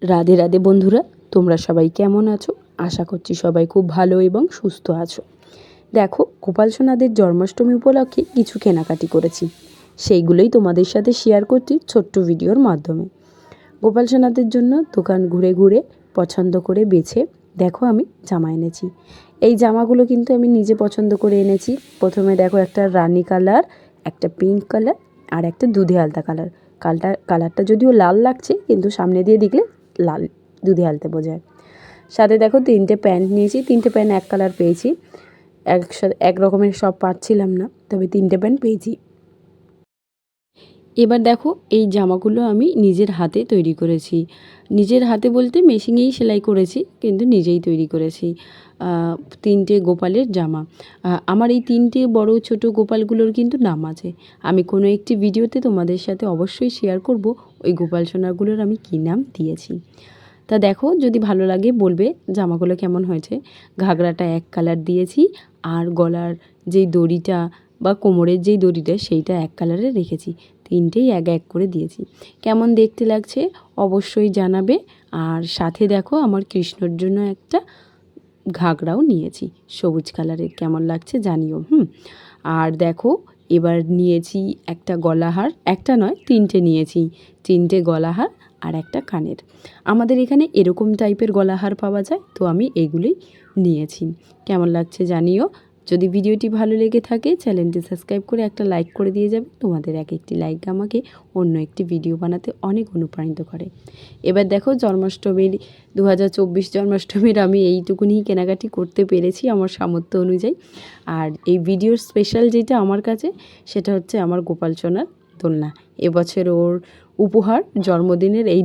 রাধে রাধে বন্ধুরা, তোমরা সবাই কেমন আছো? আশা করছি সবাই খুব ভালো এবং সুস্থ আছো। দেখো, গোপাল সোনাদের জন্মাষ্টমী উপলক্ষে কিছু কেনাকাটি করেছি, সেইগুলোই তোমাদের সাথে শেয়ার করছি ছোট্ট ভিডিওর মাধ্যমে। গোপাল সোনাদের জন্য দোকান ঘুরে ঘুরে পছন্দ করে বেছে দেখো আমি জামা এনেছি। এই জামাগুলো কিন্তু আমি নিজে পছন্দ করে এনেছি। প্রথমে দেখো, একটা রানি কালার, একটা পিঙ্ক কালার আর একটা দুধে আলতা কালার। কালারটা যদিও লাল লাগছে, কিন্তু সামনে দিয়ে দেখলে লাল দুধে আলতে বোঝায়। সাথে দেখো, 3টে প্যান্ট নিয়েছি। 3টে প্যান্ট এক কালার পেয়েছি, একসাথে এক রকমের সব পাচ্ছিলাম না, তবে 3টে প্যান্ট পেয়েছি। এবার দেখো, এই জামাগুলো আমি নিজের হাতে তৈরি করেছি। নিজের হাতে বলতে মেশিনেই সেলাই করেছি, কিন্তু নিজেই তৈরি করেছি। 3টে গোপালের জামা। আমার এই 3টে বড় ছোট গোপালগুলোর কিন্তু নাম আছে। আমি কোনো একটি ভিডিওতে তোমাদের সাথে অবশ্যই শেয়ার করব ওই গোপাল সোনাগুলোর আমি কী নাম দিয়েছি। তা দেখো, যদি ভালো লাগে বলবে জামাগুলো কেমন হয়েছে। ঘাগরাটা এক কালার দিয়েছি, আর গলার যেই দড়িটা বা কোমরের যেই দড়িটা সেইটা এক কালারে রেখেছি। 3টেই এক এক করে দিয়েছি। কেমন দেখতে লাগছে অবশ্যই জানাবে। আর সাথে দেখো, আমার কৃষ্ণর জন্য একটা ঘাগরাও নিয়েছি সবুজ কালারের, কেমন লাগছে জানিও। আর দেখো, এবার নিয়েছি একটা গলাহার, একটা নয় 3টে নিয়েছি। 3টে গলাহার আর একটা কানের। আমাদের এখানে এরকম টাইপের গলাহার পাওয়া যায়, তো আমি এগুলোই নিয়েছি। কেমন লাগছে জানিও। যদি ভিডিওটি ভালো লেগে থাকে চ্যানেলটি সাবস্ক্রাইব করে একটা লাইক করে দিয়ে যাবে। তোমাদের এক একটি লাইক আমাকে অন্য একটি ভিডিও বানাতে অনেক অনুপ্রাণিত করে। এবার দেখো, জন্মাষ্টমীর 2024 জন্মাষ্টমীর আমি এইটুকুনি কেনাকাটি করতে পেরেছি আমার সামর্থ্য অনুযায়ী। আর এই ভিডিওর স্পেশাল যেটা আমার কাছে, সেটা হচ্ছে আমার গোপাল সোনার দোলনা। এবছর ওর উপহার জন্মদিনের এই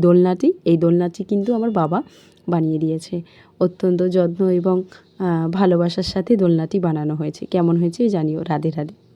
দোলনাটি কিন্তু আমার বাবা বানিয়ে দিয়েছে। অত্যন্ত যত্ন এবং ভালোবাসার সাথে দোলনাটি বানানো হয়েছে। কেমন হয়েছে জানিও। রাধে রাধে।